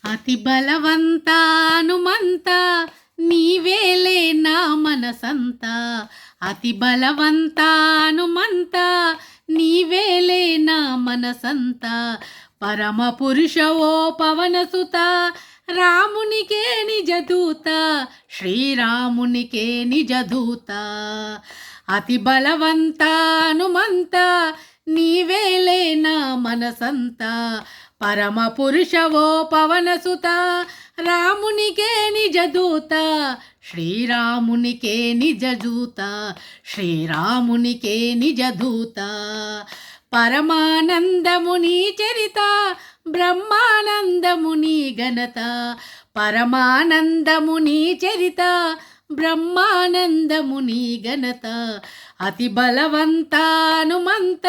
అతి బలవంత హనుమంత నీవేలే నా మనసంతా. అతి బలవంత హనుమంత నీవేలే నా మనసంతా. పరమ పురుష ఓ పవనసుత రామునికే నిజదూత, శ్రీరామునికే నిజదూత. అతి బలవంత హనుమంత నీవేలే నా మనసంతా. పరమ పురుష ఓ పవనసుత రామునికే నిజదూత, శ్రీరామునికే నిజదూత, శ్రీరామునికే నిజదూత. పరమానందముని చరిత బ్రహ్మానందముని ఘనత, పరమానందముని చరిత బ్రహ్మానందముని ఘనత. అతి బలవంత హనుమంత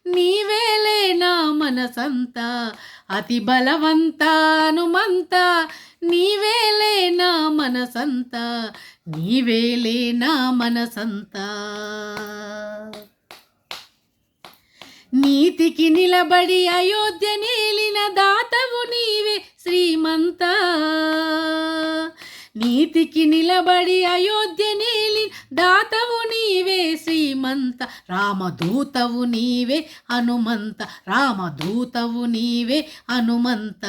నీవేలే నా మనసంతా. అతి బలవంత హనుమంత నీవేలే నా మనసంతా. నీవేలే నా మనసంతా. నీతికి నిలబడి అయోధ్య నేలిన దాతవు నీవే శ్రీమంత. నీతికి నిలబడి అయోధ్య నేలి దాతవు నీవే శ్రీమంత. రామదూతవు నీవే హనుమంత, రామదూతవు నీవే హనుమంత.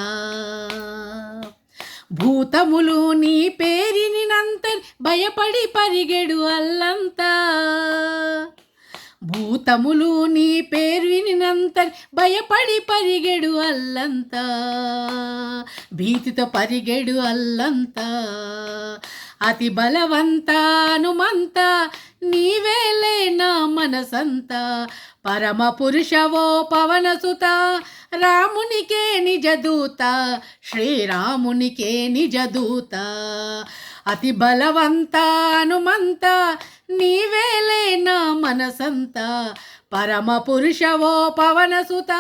భూతములు నీ పేరిని నంతని భయపడి పరిగెడు అల్లంతా. భూతములు నీ పేరు వినినంతని భయపడి పరిగెడు అల్లంతా. భీతితో పరిగెడు అల్లంతా. అతి బలవంత హనుమంత నీవేలే నా మనసంతా. పరమ పురుష ఓ పవనసుత రామునికే నిజదూత, శ్రీరామునికే నిజదూత. అతి బలవంత హనుమంత నీవేలే నా మనసంతా. పరమ పురుష ఓ పవనసుత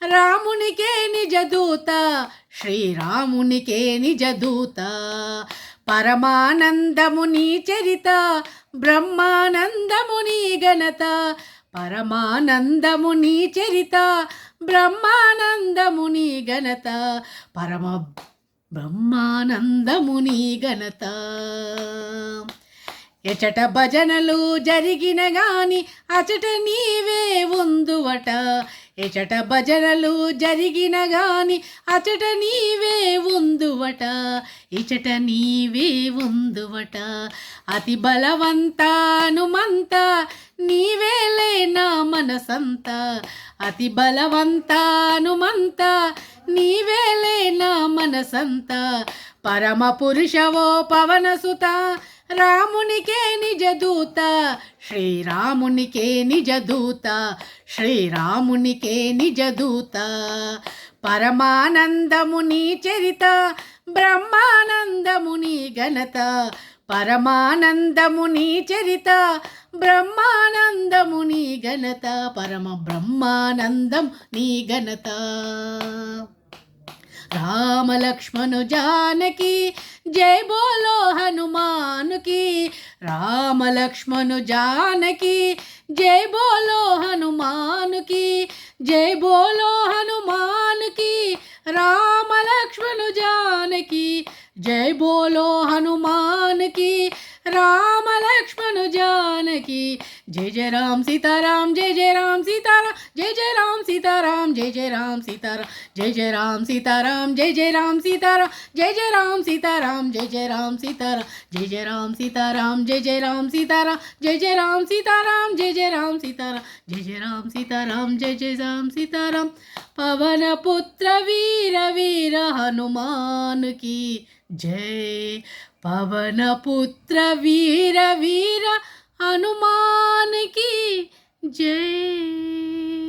రామునికే నిజదూత, శ్రీరామునికే నిజదూత. పరమానందముని చరిత బ్రహ్మానందముని ఘనత, పరమానందముని చరిత బ్రహ్మానందముని ఘనత, పరమ బ్రహ్మానందముని ఘనత. ఎచట భజనలు జరిగిన గాని అచట నీవే ఉందువట. ఎచట భజనలు జరిగిన గాని అచట నీవే ఉందువట, ఇచట నీవే ఉందువట. అతి బలవంత హనుమంత నీవేలే నా మనసంతా. అతి బలవంత హనుమంత నీవేలే నా మనసంతా. పరమ పురుష ఓ పవనసుత రామునికే నిజదూత, శ్రీరామునికే నిజదూత, శ్రీరామునికే నిజదూత. పరమానందముని చరిత బ్రహ్మానందముని ఘనత, పరమానందముని చరిత బ్రహ్మానందముని ఘనత, పరమ బ్రహ్మానందం నీ ఘనత. రామ లక్ష్మణ జానకి జై బోలో హనుమాన్ की. राम लक्ष्मण जानकी जय बोलो हनुमान की, जय बोलो हनुमान की. राम लक्ष्मण जानकी जय बोलो हनुमान की, राम लक्ष्मण जानकी. जय जय राम सीताराम, जय जय राम सीताराम, जय जय राम सीताराम, जय जय राम सीताराम, जय जय राम सीताराम, जय जय राम सीताराम, जय जय राम सीताराम, जय जय राम सीताराम, जय जय राम सीताराम, जय जय राम सीताराम, जय जय राम सीताराम, जय जय राम सीताराम, जय जय राम सीताराम, जय जय राम सीताराम. पवन पुत्र वीर वीर हनुमान की जय. पवन पुत्र वीर वीर हनुमान की जय.